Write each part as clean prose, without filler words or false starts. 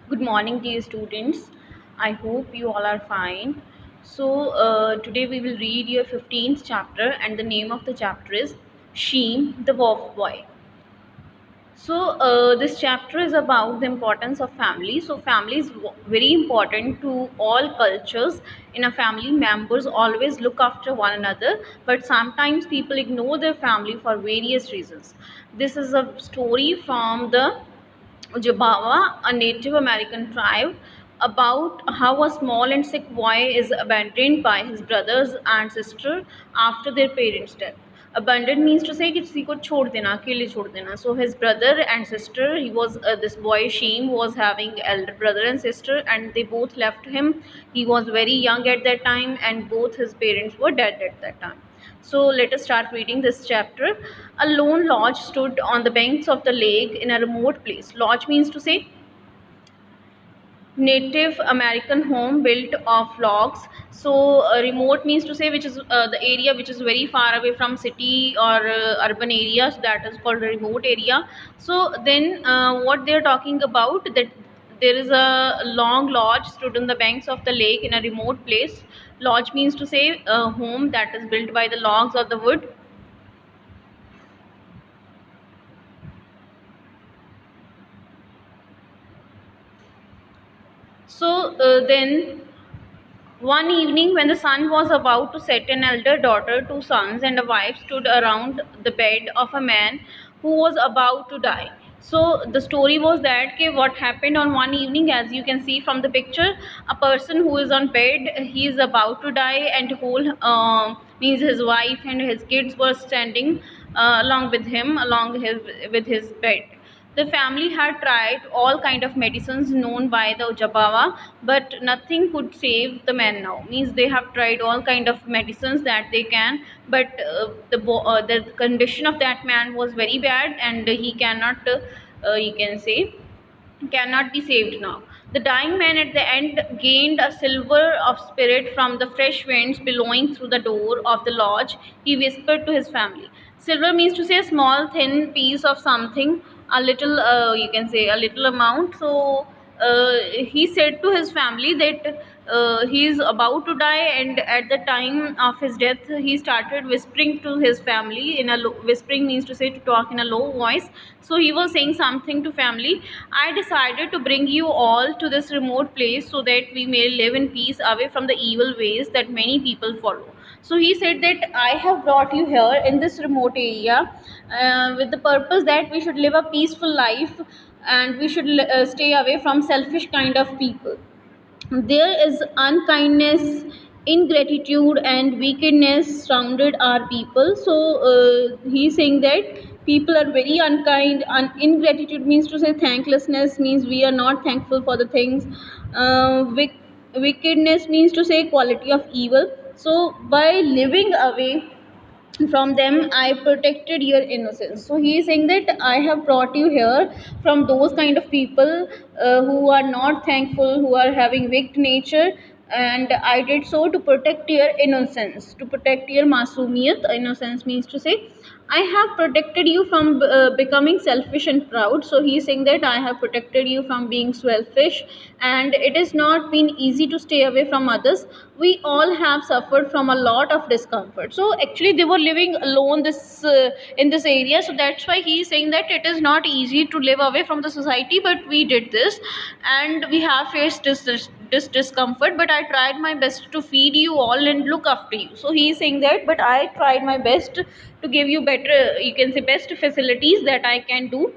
Good morning, dear students. I hope you all are fine. Today we will read your 15th chapter, and the name of the chapter is Sheem, the Wolf Boy. This chapter is about the importance of family. So, family is very important to all cultures. In a family, members always look after one another, but sometimes people ignore their family for various reasons. This is a story from the Jabawa, a Native American tribe, about how a small and sick boy is abandoned by his brothers and sister after their parents' death. Abandoned means to say कि किसी को छोड़ देना, अकेले छोड़ देना. So his brother and sister, this boy Sheem was having elder brother and sister, and they both left him. He was very young at that time, and both his parents were dead at that time. So let us start reading this chapter. A lone lodge stood on the banks of the lake in a remote place. Lodge means to say Native American home built of logs. Remote means to say which is the area which is very far away from city or urban areas. That is called a remote area. What they are talking about, that there is a long lodge stood on the banks of the lake in a remote place. Lodge means to say a home that is built by the logs or the wood. Then one evening, when the sun was about to set, an elder daughter, two sons, and a wife stood around the bed of a man who was about to die. So the story was that what happened on one evening, as you can see from the picture, a person who is on bed, he is about to die, and whole means his wife and his kids were standing along with him, with his bed. The family had tried all kind of medicines known by the Jabawa, but nothing could save the man now. Means they have tried all kind of medicines that they can, but the condition of that man was very bad, and he cannot, you can say, cannot be saved now. The dying man at the end gained a silver of spirit from the fresh winds blowing through the door of the lodge. He whispered to his family. Silver means to say a small, thin piece of something, a little, you can say, a little amount. He said to his family that he is about to die, and at the time of his death, he started whispering to his family in a whispering means to say to talk in a low voice. So he was saying something to family. I decided to bring you all to this remote place so that we may live in peace away from the evil ways that many people follow. So he said that I have brought you here in this remote area with the purpose that we should live a peaceful life, and we should stay away from selfish kind of people. There is unkindness, ingratitude, and wickedness surrounded our people. He's saying that people are very unkind. Ingratitude means to say thanklessness, means we are not thankful for the things. Wickedness means to say quality of evil. So by living away from them, I protected your innocence. So he is saying that I have brought you here from those kind of people who are not thankful, who are having wicked nature, and I did so to protect your innocence, to protect your masumiyat. Innocence means to say I have protected you from becoming selfish and proud. So he is saying that I have protected you from being selfish, and it has not been easy to stay away from others. We all have suffered from a lot of discomfort. So actually, they were living alone in this area. So that's why he is saying that it is not easy to live away from the society, but we did this, and we have faced this discomfort. But I tried my best to feed you all and look after you. So he is saying that, but I tried my best to give you better, you can say, best facilities that I can do.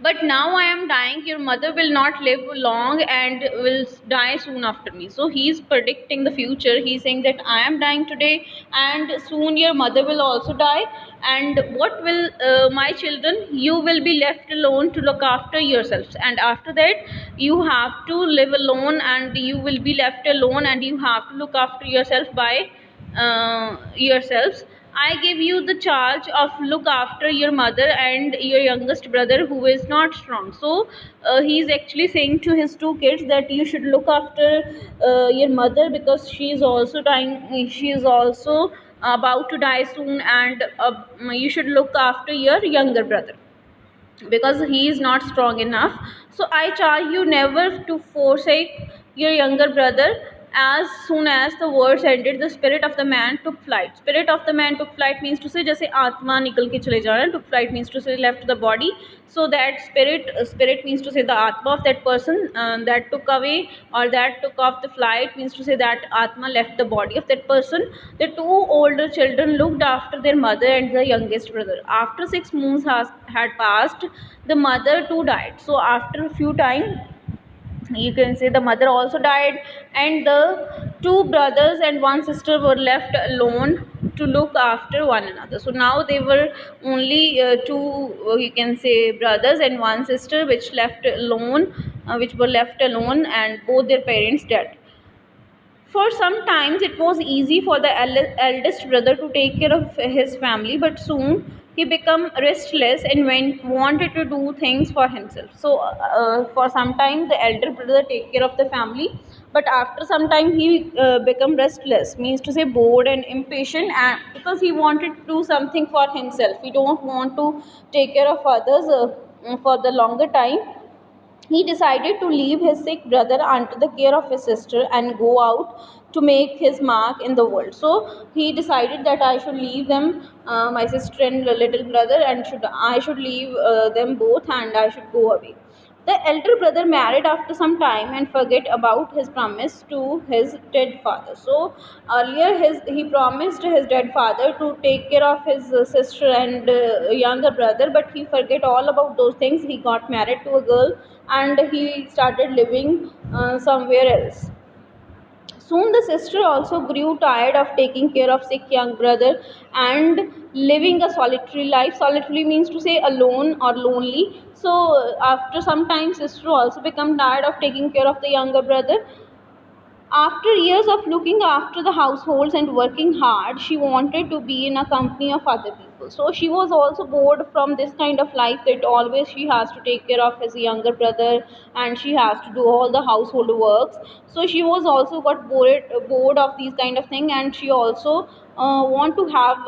But now I am dying, your mother will not live long and will die soon after me. So he is predicting the future. He is saying that I am dying today, and soon your mother will also die. And what will my children, you will be left alone to look after yourselves, and after that you have to live alone, and you will be left alone, and you have to look after yourself by yourselves. I give you the charge of look after your mother and your youngest brother who is not strong. So he is actually saying to his two kids that you should look after your mother, because she is also dying. She is also about to die soon, and you should look after your younger brother. because he is not strong enough. So I charge you never to forsake your younger brother. As soon as the words ended, the spirit of the man took flight. Spirit of the man took flight means to say जैसे आत्मा निकल के चले जाना, took flight means to say left the body. So that spirit means to say the atma of that person that took away or that took off the flight means to say that atma left the body of that person. The two older children looked after their mother and the youngest brother. After 6 months had passed, the mother too died. So after a few time, you can say the mother also died, and the two brothers and one sister were left alone to look after one another. So now they were only two, you can say, brothers and one sister which were left alone, and both their parents dead. For some times it was easy for the eldest brother to take care of his family, but soon he became restless and wanted to do things for himself. So, for some time the elder brother take care of the family, but after some time he become restless, means to say bored and impatient, and because he wanted to do something for himself, he don't want to take care of others for the longer time. He decided to leave his sick brother under the care of his sister and go out to make his mark in the world. So he decided that I should leave them, my sister and little brother, and I should leave them both, and I should go away. The elder brother married after some time and forget about his promise to his dead father. So earlier he promised his dead father to take care of his sister and younger brother, but he forget all about those things. He got married to a girl and he started living somewhere else. Soon the sister also grew tired of taking care of sick young brother and living a solitary life. Solitary means to say alone or lonely. So after some time, sister also become tired of taking care of the younger brother. After years of looking after the households and working hard, she wanted to be in a company of other people. So she was also bored from this kind of life that always she has to take care of his younger brother and she has to do all the household works. So she was also got bored of these kind of thing, and she also want to have,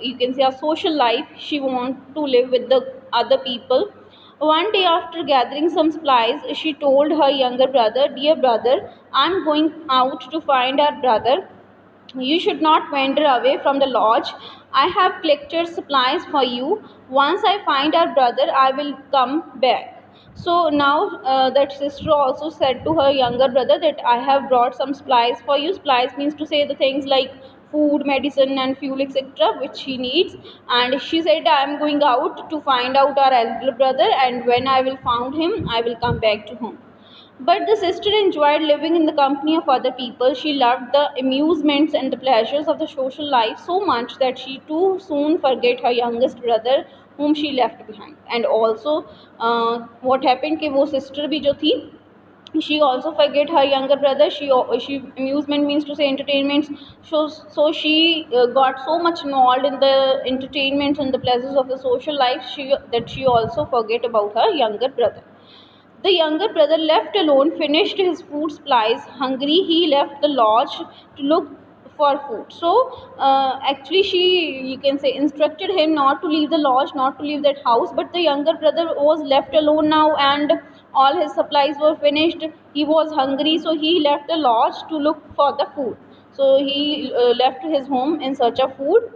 you can say, a social life. She want to live with the other people. One day, after gathering some supplies, she told her younger brother, "Dear brother, I'm going out to find our brother. You should not wander away from the lodge. I have collected supplies for you. Once I find our brother, I will come back." So now that sister also said to her younger brother that I have brought some supplies for you. Supplies means to say the things like food, medicine, and fuel, etc., which he needs. And she said, I am going out to find out our elder brother, and when I will found him, I will come back to home. But the sister enjoyed living in the company of other people. She loved the amusements and the pleasures of the social life so much that she too soon forget her youngest brother whom she left behind. And also, what happened कि वो sister भी जो थी, she also forget her younger brother. She amusement means to say entertainments. So she got so much involved in the entertainments and the pleasures of the social life she also forget about her younger brother. The younger brother, left alone, finished his food supplies. Hungry, he left the lodge to look for food. So, actually, you can say, instructed him not to leave the lodge, not to leave that house. But the younger brother was left alone now, and all his supplies were finished. He was hungry, so he left the lodge to look for the food. So he left his home in search of food.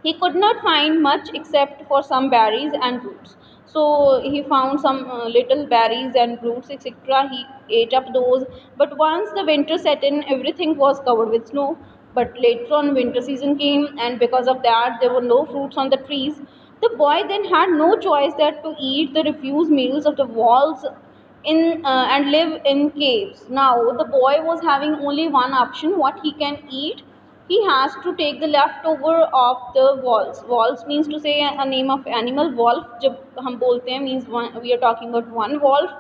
He could not find much except for some berries and roots. So he found some little berries and roots, etc. He ate up those. But once the winter set in, everything was covered with snow. But later on, winter season came, and because of that, there were no fruits on the trees. The boy then had no choice that to eat the refuse meals of the walls and live in caves. Now the boy was having only one option: what he can eat. He has to take the leftover of the walls. Walls means to say a name of animal. Wolf जब हम बोलते हैं means one, we are talking about one wolf,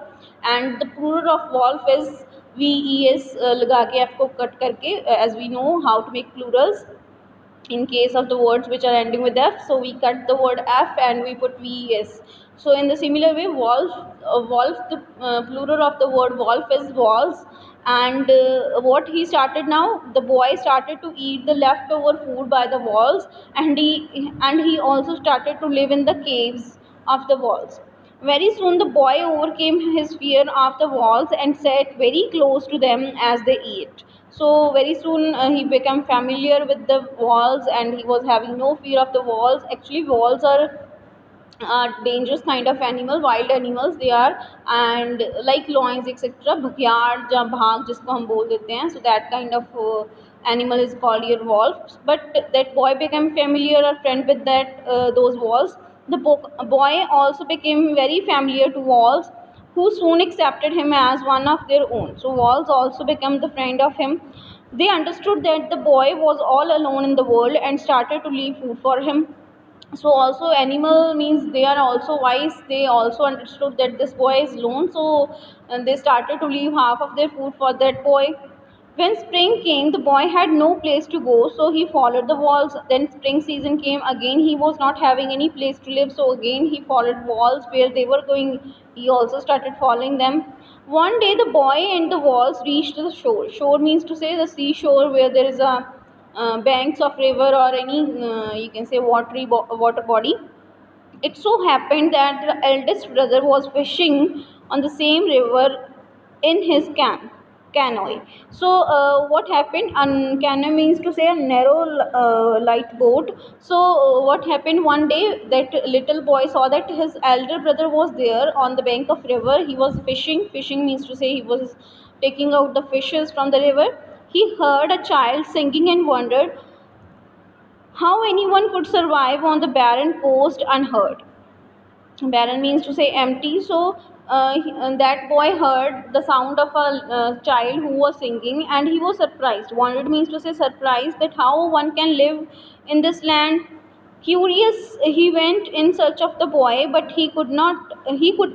and the plural of wolf is ves लगा के f को cut करके, as we know how to make plurals in case of the words which are ending with f, so we cut the word f and we put ves. So in the similar way, wolf, the plural of the word wolf is walls. And what he started now, the boy started to eat the leftover food by the walls, and he also started to live in the caves of the walls. Very soon the boy overcame his fear of the walls and sat very close to them as they ate. So very soon he became familiar with the walls and he was having no fear of the walls. Actually, walls are dangerous kind of animal, wild animals they are, and like lions etc, bhukiyar या भाग जिसको हम बोल देते हैं, so that kind of animal is called your wolf. But that boy became familiar or friend with that those wolves. The boy also became very familiar to wolves, who soon accepted him as one of their own. So wolves also became the friend of him. They understood that the boy was all alone in the world and started to leave food for him. So also animal means they are also wise, they also understood that this boy is alone, so they started to leave half of their food for that boy. When spring came, the boy had no place to go, so he followed the walls. Then spring season came again, he was not having any place to live, so again he followed walls where they were going. He also started following them. One day the boy and the walls reached the shore. Shore means to say the seashore, where there is a banks of river or any you can say water body. It so happened that the eldest brother was fishing on the same river in his canoe. So what happened? Canoe means to say a narrow light boat. So what happened one day, that little boy saw that his elder brother was there on the bank of river. He was fishing. Fishing means to say he was taking out the fishes from the river. He heard a child singing and wondered how anyone could survive on the barren coast unheard. Barren means to say empty. So that boy heard the sound of a child who was singing and he was surprised. Wondered means to say surprised, that how one can live in this land. Curious, he went in search of the boy, but he could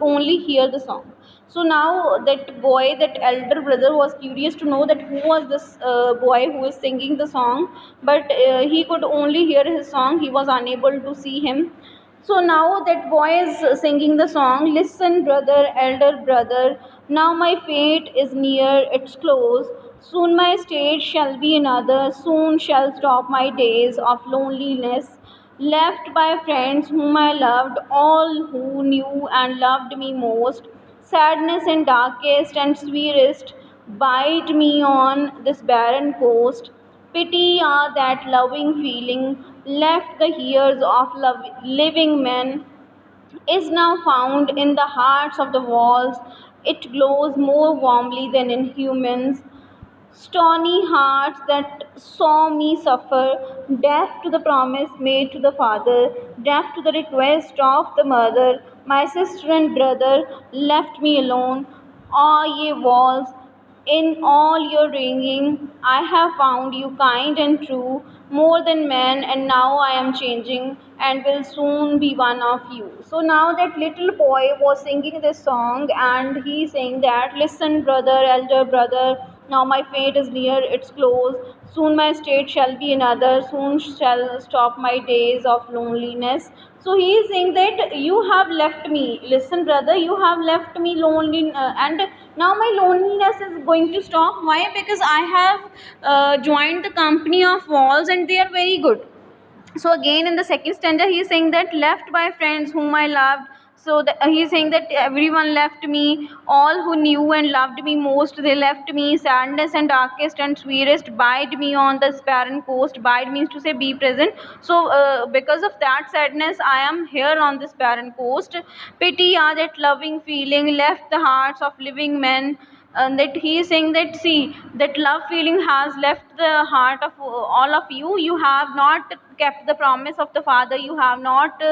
only hear the song. So now that boy, that elder brother, was curious to know that who was this boy who is singing the song, but he could only hear his song, he was unable to see him. So now that boy is singing the song, listen, brother, elder brother, now my fate is near its close. Soon my state shall be another, soon shall stop my days of loneliness. Left by friends whom I loved, all who knew and loved me most. Sadness and darkest and sweetest bide me on this barren coast. Pity are that loving feeling left the years of living men is now found in the hearts of the walls. It glows more warmly than in humans. Stony hearts that saw me suffer, deaf to the promise made to the father, deaf to the request of the mother, my sister and brother left me alone. Ah, ye walls, in all your ringing, I have found you kind and true, more than men, and now I am changing and will soon be one of you. So now that little boy was singing this song and he saying that, listen, brother, elder brother, now my fate is near its close. Soon my state shall be another. Soon shall stop my days of loneliness. So he is saying that you have left me. Listen, brother, you have left me lonely, and now my loneliness is going to stop. Why? Because I have joined the company of walls, and they are very good. So again in the second stanza he is saying that left by friends whom I loved. So he is saying that everyone left me, all who knew and loved me most, they left me. Sadness and darkest and sweetest bide me on this barren coast. Bide means to say be present. So because of that sadness I am here on this barren coast. Pity are that loving feeling left the hearts of living men. And that he is saying that, see, that love feeling has left the heart of all of you. You have not kept the promise of the father, you have not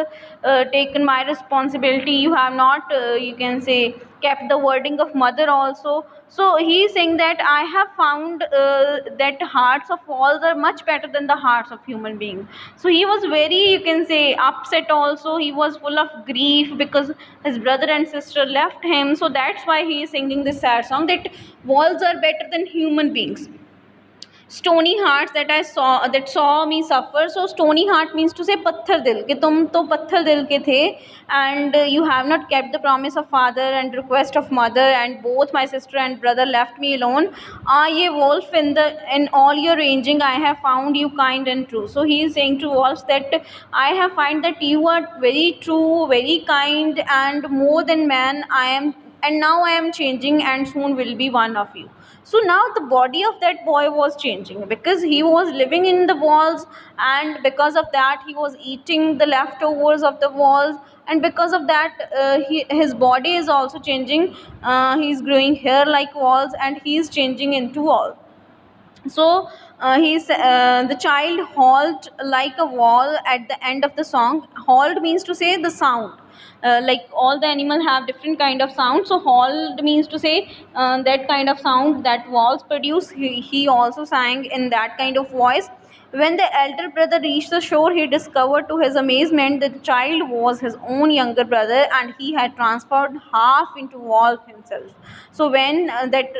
taken my responsibility, you have not you can say kept the wording of mother also. So he is saying that I have found that hearts of walls are much better than the hearts of human beings. So he was very, you can say, upset also. He was full of grief because his brother and sister left him. So that's why he is singing this sad song, that walls are better than human beings. stony hearts that saw me suffer. So stony heart means to say patthar dil, कि तुम तो पत्थर दिल के थे, and you have not kept the promise of father and request of mother, and both my sister and brother left me alone. Ah, ye wolf, in all your ranging I have found you kind and true. So he is saying to wolves that I have find that you are very true, very kind, and more than man I am, and now I am changing, and soon will be one of you. So now the body of that boy was changing because he was living in the walls, and because of that he was eating the leftovers of the walls, and because of that his body is also changing. He's growing hair like walls, and he is changing into wall. So the child hauled like a wall at the end of the song. Hauled means to say the sound. Like all the animals have different kind of sound, so hauled means to say that kind of sound that walls produce. He also sang in that kind of voice. When the elder brother reached the shore, he discovered to his amazement that the child was his own younger brother, and he had transformed half into wolf himself. So when that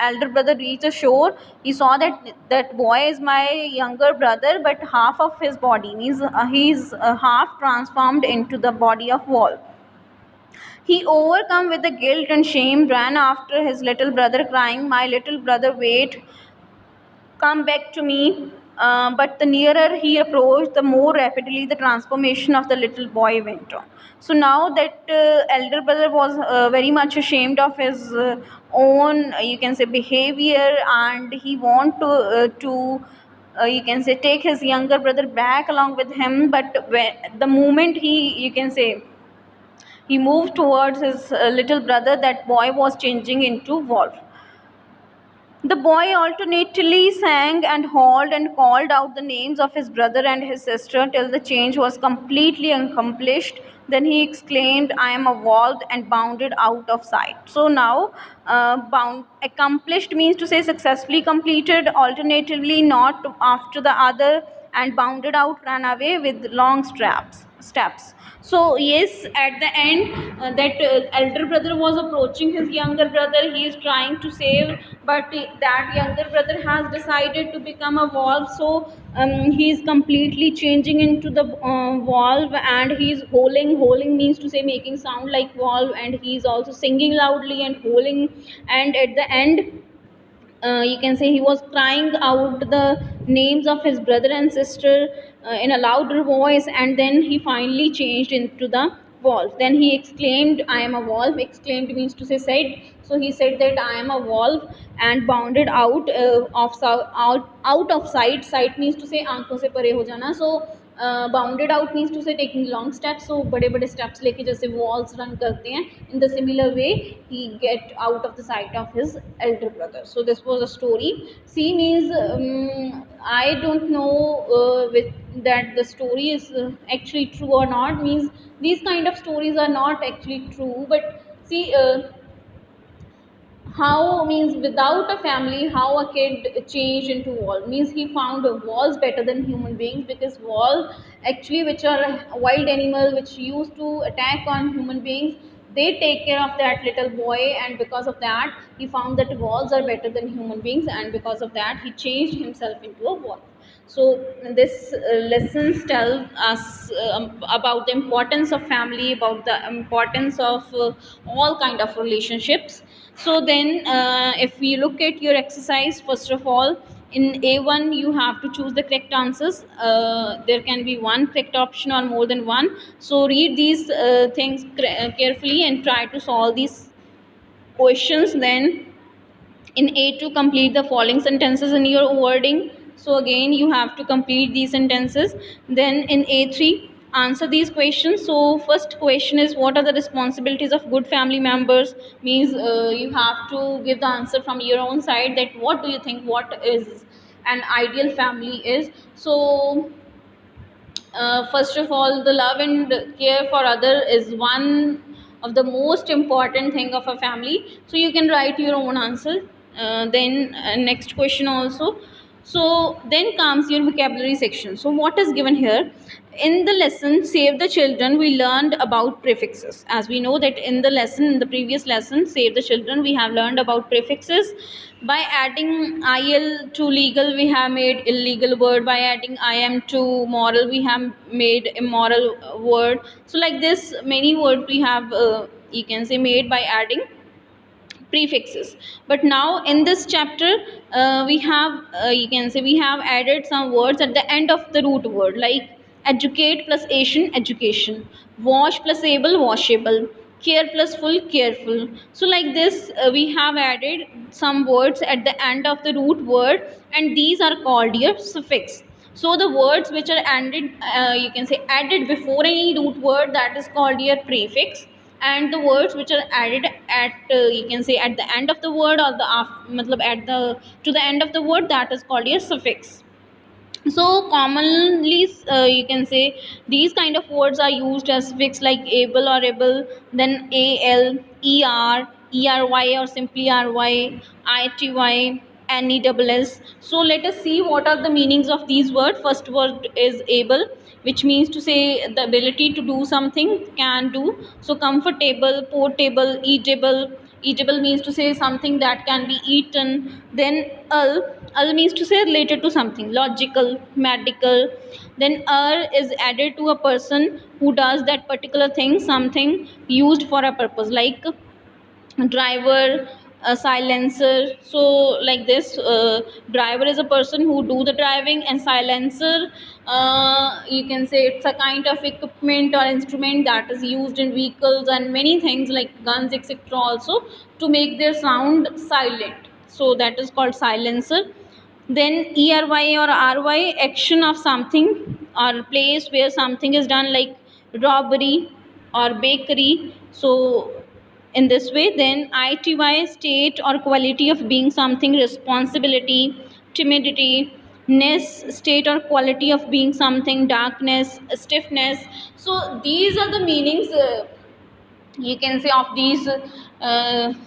elder brother reached the shore, he saw that that boy is my younger brother, but half of his body means he's half transformed into the body of wolf. He, overcome with the guilt and shame, ran after his little brother, crying, "My little brother, wait, come back to me." But the nearer he approached, the more rapidly the transformation of the little boy went on. So now that elder brother was very much ashamed of his own, you can say, behavior, and he want to you can say take his younger brother back along with him. But when the moment you can say he moved towards his little brother, that boy was changing into wolf. The boy alternately sang and hauled and called out the names of his brother and his sister till the change was completely accomplished. Then he exclaimed, "I am evolved," and bounded out of sight. So now, accomplished means to say successfully completed, alternatively not after the other, and bounded out, ran away with long steps. So yes, at the end, that elder brother was approaching his younger brother. He is trying to save, but that younger brother has decided to become a wolf. So he is completely changing into the wolf, and he is howling. Howling means to say making sound like wolf, and he is also singing loudly and howling. And at the end, you can say he was crying out the names of his brother and sister in a louder voice, and then he finally changed into the wolf. Then he exclaimed, "I am a wolf." Exclaimed means to say said. So he said that I am a wolf, and bounded out out of sight. Sight means to say आंखों से परे हो जाना. So bounded out means to say taking long steps. So बड़े बड़े steps लेके जैसे wolves run करते हैं, in the similar way he get out of the sight of his elder brother. So this was a story. C means I don't know with that the story is actually true or not. Means these kind of stories are not actually true, but see, how means without a family, how a kid changed into wall. Means he found walls better than human beings, because wall actually, which are a wild animal which used to attack on human beings, they take care of that little boy, and because of that he found that walls are better than human beings, and because of that he changed himself into a wall. So this lessons tell us about the importance of family, about the importance of all kind of relationships. So then if we look at your exercise, first of all, in A1 you have to choose the correct answers. There can be one correct option or more than one. So read these things carefully and try to solve these questions. Then in A2, complete the following sentences in your wording. So again you have to complete these sentences. Then in A3, answer these questions. So first question is, what are the responsibilities of good family members? Means you have to give the answer from your own side, that what do you think, what is an ideal family is. So first of all, the love and care for other is one of the most important thing of a family. So you can write your own answer. Then next question also, So then comes your vocabulary section. So what is given here? In the lesson Save the Children, we learned about prefixes. As we know that in the lesson, in the previous lesson Save the Children, we have learned about prefixes. By adding il to legal, we have made illegal word. By adding im to moral, we have made immoral word. So like this, many words we have you can say made by adding prefixes. But now in this chapter we have you can say we have added some words at the end of the root word, like educate plus Asian, education; wash plus able, washable; care plus full, careful. So like this we have added some words at the end of the root word, and these are called your suffix. So the words which are ended you can say added before any root word, that is called your prefix. And the words which are added at you can say at the end of the word, or the matlab at the to the end of the word, that is called a suffix. So commonly you can say these kind of words are used as suffix, like able or able, then al, ery or simply ry, ity, nes. So let us see what are the meanings of these words. First word is able, which means to say the ability to do something, can do. So comfortable, portable, eatable. Eatable means to say something that can be eaten. Then al means to say related to something, logical, medical. Then is added to a person who does that particular thing, something used for a purpose, like driver, a silencer. So like this driver is a person who do the driving, and silencer you can say it's a kind of equipment or instrument that is used in vehicles and many things like guns, etc., also to make their sound silent. So that is called silencer. Then ery or ry, action of something or place where something is done, like robbery or bakery. So in this way. Then ity, state or quality of being something, responsibility, timidity; ness, state or quality of being something, darkness, stiffness. So these are the meanings you can say of these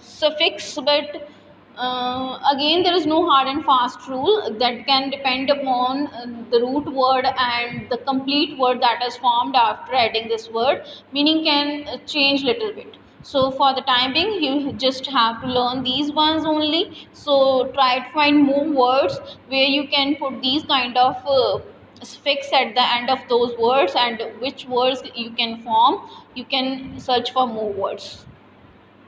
suffix. But again, there is no hard and fast rule, that can depend upon the root word and the complete word that is formed after adding this word. Meaning can change little bit. So for the time being, you just have to learn these ones only. So try to find more words where you can put these kind of suffix at the end of those words, and which words you can form. You can search for more words.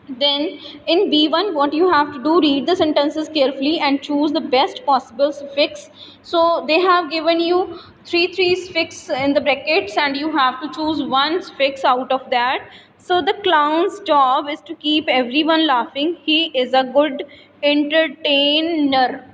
Then in B1, what you have to do, read the sentences carefully and choose the best possible suffix. So they have given you three suffix in the brackets, and you have to choose one suffix out of that. So the clown's job is to keep everyone laughing. He is a good entertainer.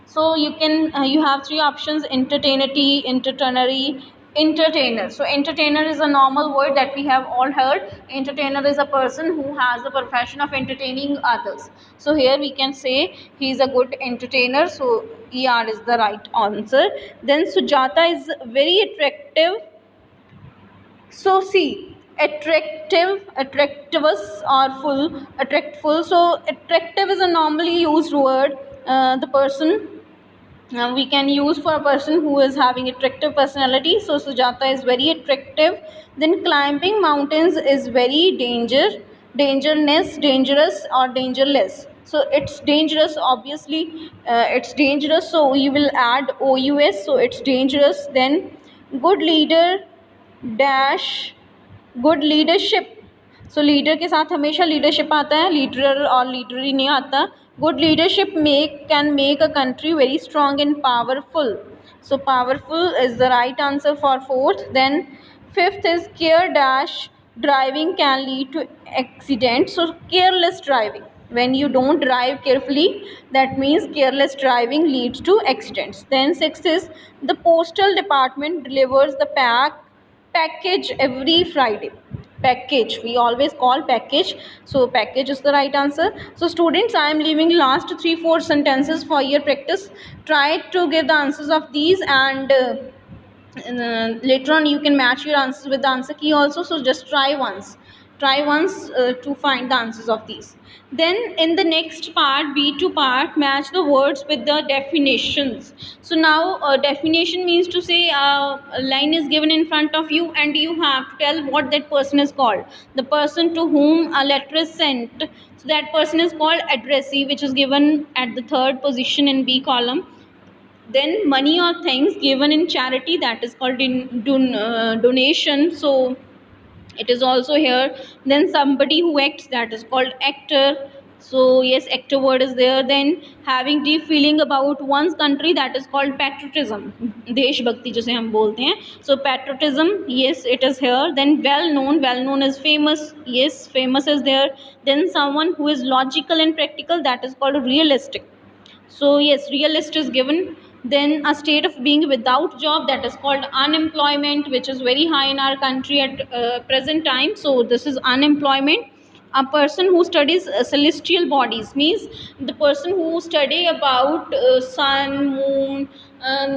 So you can you have three options: entertainity, entertainery, entertainer. So entertainer is a normal word that we have all heard. Entertainer is a person who has the profession of entertaining others. So here we can say he is a good entertainer. So er is the right answer. Then Sujata is very attractive. So see, attractive, attractivous or full, attractful. So attractive is a normally used word. The person we can use for a person who is having attractive personality. So Sujata is very attractive. Then climbing mountains is very dangerous, dangerous or dangerless. So it's dangerous, obviously it's dangerous, so we will add ous, so it's dangerous. Then good leader dash good leadership. So leader के साथ हमेशा leadership आता है, leader और लीडरी नहीं आता. Good leadership can make a country very strong and powerful. So powerful is the right answer for fourth. Then fifth is care dash driving can lead to accident. So careless driving, when you don't drive carefully, that means careless driving leads to accidents. Then sixth is the postal department delivers the package every Friday. Package, we always call package, so package is the right answer. So students, I am leaving last 3-4 sentences for your practice. Try to give the answers of these, and later on you can match your answers with the answer key also. So just try once. Try once to find the answers of these. Then in the next part, B2 part, match the words with the definitions. So now definition means to say a line is given in front of you and you have to tell what that person is called. The person to whom a letter is sent, so that person is called addressee, which is given at the third position in B column. Then money or things given in charity, that is called in donation, so it is also here. Then somebody who acts, that is called actor, so yes, actor word is there. Then having deep feeling about one's country, that is called patriotism, desh bhakti जिसे हम बोलते हैं. So patriotism, yes, it is here. Then well known is famous, yes, famous is there. Then someone who is logical and practical, that is called realistic, so yes, realist is given. Then a state of being without job, that is called unemployment, which is very high in our country at present time, so this is unemployment. A person who studies celestial bodies means the person who study about sun, moon,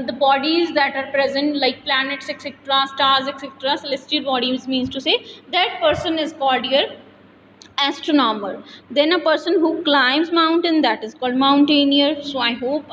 the bodies that are present like planets, etc., stars, etc., celestial bodies means to say that person is called here astronomer. Then a person who climbs mountain, that is called mountaineer. So I hope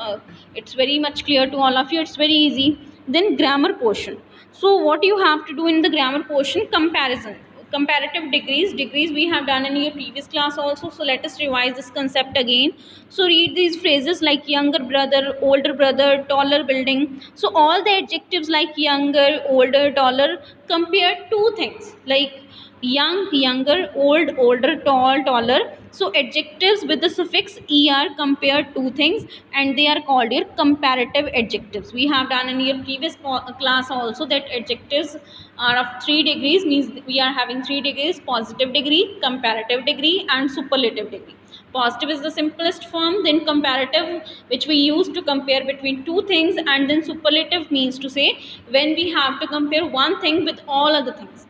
it's very much clear to all of you. It's very easy. Then grammar portion. So what you have to do in the grammar portion, comparison, comparative degrees we have done in your previous class also, so let us revise this concept again. So read these phrases like younger brother, older brother, taller building. So all the adjectives like younger, older, taller compare two things like young, younger, old, older, tall, taller. So adjectives with the suffix er compare two things and they are called your comparative adjectives. We have done in your previous class also that adjectives are of 3 degrees, means we are having 3 degrees: positive degree, comparative degree and superlative degree. Positive is the simplest form, then comparative, which we use to compare between two things, and then superlative means to say when we have to compare one thing with all other things,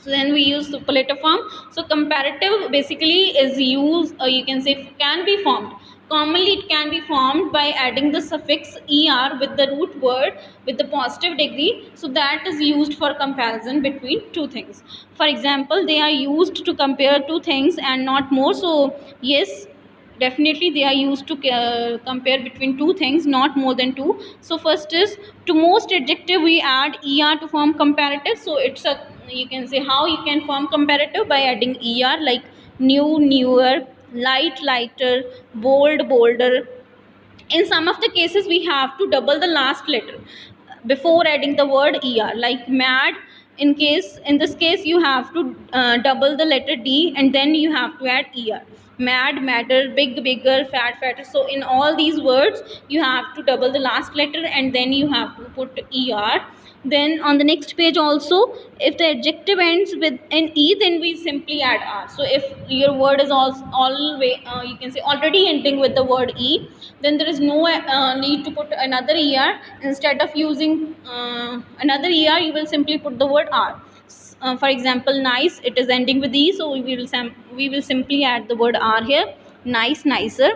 so then we use superlative form. So comparative basically is used, you can say can be formed, commonly it can be formed by adding the suffix er with the root word with the positive degree, so that is used for comparison between two things. For example, they are used to compare two things and not more, so yes, definitely they are used to compare between two things, not more than two. So first is, to most adjective we add er to form comparative, so it's a, you can say how you can form comparative by adding er, like new, newer, light, lighter, bold, bolder. In some of the cases we have to double the last letter before adding the word er, like mad. In this case you have to double the letter d and then you have to add er. Mad, madder, big, bigger, fat, fatter. So in all these words you have to double the last letter and then you have to put er. Then on the next page also, if the adjective ends with an e, then we simply add r. So if your word is always you can say already ending with the word e, then there is no need to put another er. Instead of using another er, you will simply put the word r. For example, nice, it is ending with e, so we will simply add the word r here. Nice, nicer.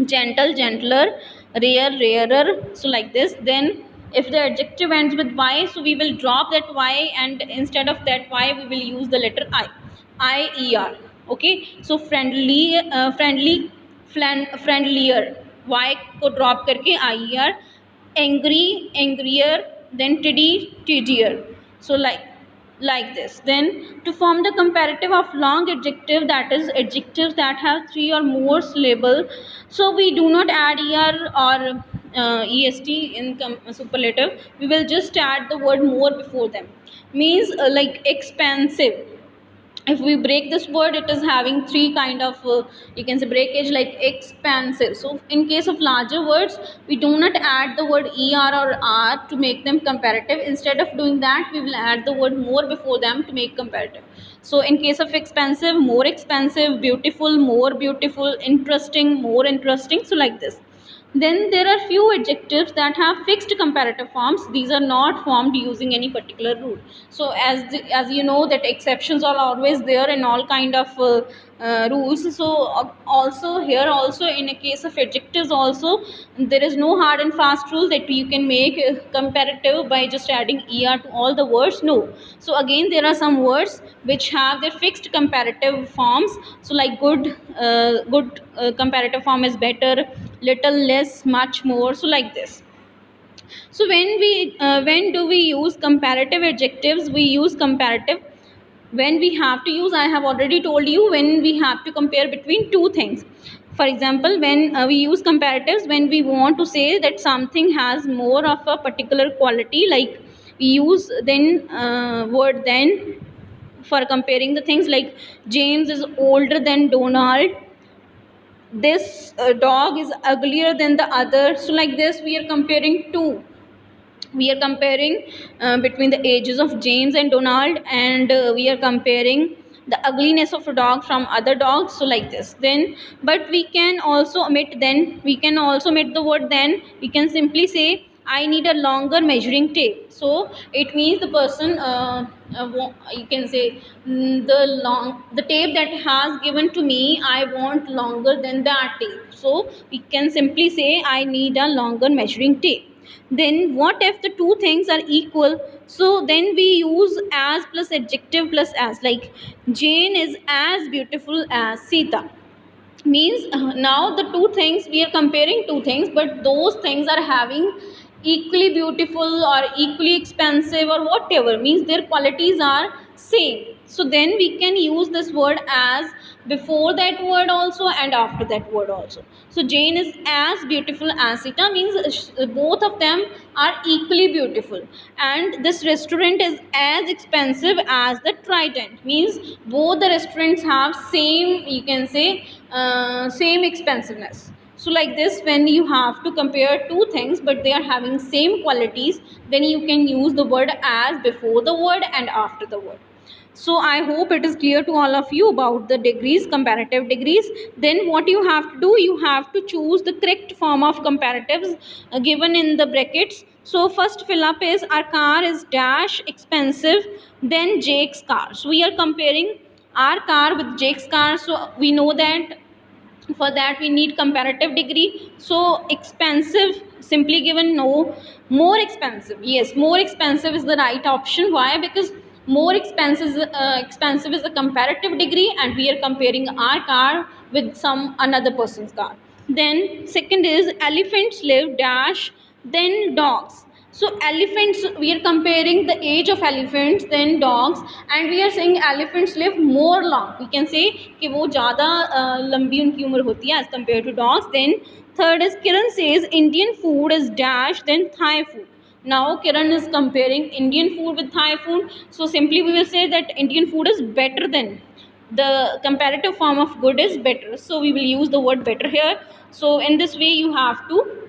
Gentle, gentler. Rare, rarer. So like this. Then if the adjective ends with y, so we will drop that y and instead of that y we will use the letter I-E-R. Okay, so friendly, friendlier, y को drop करके I-E-R. Angry, angrier. Then tiddy, tiddier. So like this. Then to form the comparative of long adjective, that is adjectives that have 3 or more syllable, so we do not add er or est in superlative, we will just add the word more before them. Means like expensive, if we break this word, it is having 3 kind of you can say breakage, like expansive. So in case of larger words we do not add the word er or r to make them comparative. Instead of doing that, we will add the word more before them to make comparative. So in case of expensive, more expensive. Beautiful, more beautiful. Interesting, more interesting. So like this. Then there are few adjectives that have fixed comparative forms. These are not formed using any particular rule. So as you know that exceptions are always there in all kind of rules. So also here also in a case of adjectives also, there is no hard and fast rule that you can make comparative by just adding er to all the words. No. So again there are some words which have their fixed comparative forms. So like good, good comparative form is better, little, less, much, more. So like this. So when do we use comparative adjectives? We use comparative when we have to use, I have already told you, when we have to compare between two things. For example, when we use comparatives when we want to say that something has more of a particular quality, like we use then word then for comparing the things, like James is older than Donald, this dog is uglier than the other. So like this we are comparing two, we are comparing between the ages of James and Donald, and we are comparing the ugliness of a dog from other dogs. So like this. Then, but we can also omit then. We can also omit the word then. We can simply say, I need a longer measuring tape. So it means the person, you can say, the tape that has given to me, I want longer than that tape. So we can simply say, I need a longer measuring tape. Then what if the two things are equal? So then we use as plus adjective plus as, like Jane is as beautiful as Sita. Means now the two things, we are comparing two things, but those things are having equally beautiful or equally expensive or whatever, means their qualities are same. So then we can use this word as before that word also and after that word also. So Jane is as beautiful as Sita, means both of them are equally beautiful, and this restaurant is as expensive as the Trident, means both the restaurants have same, you can say, same expensiveness. So like this, when you have to compare two things but they are having same qualities, then you can use the word as before the word and after the word. So I hope it is clear to all of you about the degrees, comparative degrees. Then what you have to do, you have to choose the correct form of comparatives given in the brackets. So first fill up is, our car is dash expensive than Jake's car. So we are comparing our car with Jake's car. So we know that for that we need comparative degree. So expensive simply given, no. More expensive, yes, more expensive is the right option. Why? Because more expensive is a comparative degree, and we are comparing our car with some another person's car. Then second is, elephants live dash then dogs. So elephants, we are comparing the age of elephants then dogs, and we are saying elephants live more long. We can say कि वो ज़्यादा लंबी उनकी उम्र होती है as compared to dogs. Then third is, Kiran says Indian food is dash then Thai food. Now Kiran is comparing Indian food with Thai food. So simply we will say that Indian food is better than, the comparative form of good is better. So we will use the word better here. So in this way you have to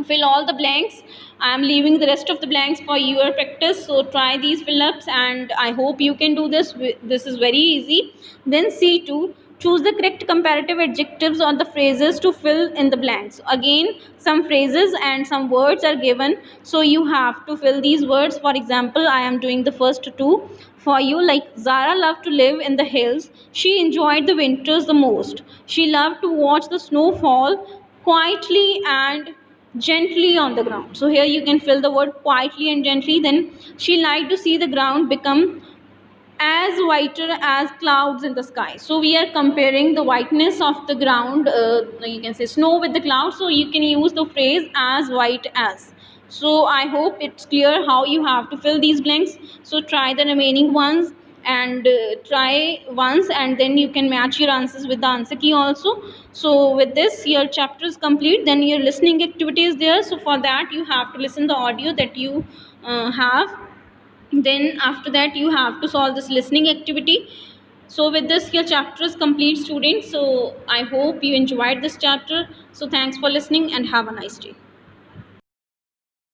fill all the blanks. I am leaving the rest of the blanks for your practice. So try these fill ups, and I hope you can do this. This is very easy. Then C2, choose the correct comparative adjectives or the phrases to fill in the blanks. Again, some phrases and some words are given, so you have to fill these words. For example, I am doing the first two for you, like Zara loved to live in the hills. She enjoyed the winters the most. She loved to watch the snow fall quietly and gently on the ground. So here you can fill the word quietly and gently. Then she liked to see the ground become as whiter as clouds in the sky. So we are comparing the whiteness of the ground, you can say snow, with the clouds. So you can use the phrase as white as. So I hope it's clear how you have to fill these blanks. So try the remaining ones, and try once, and then you can match your answers with the answer key also. So with this your chapter is complete. Then your listening activity is there. So for that you have to listen the audio that you have. Then after that you have to solve this listening activity. So with this your chapter is complete, students. So I hope you enjoyed this chapter. So thanks for listening and have a nice day.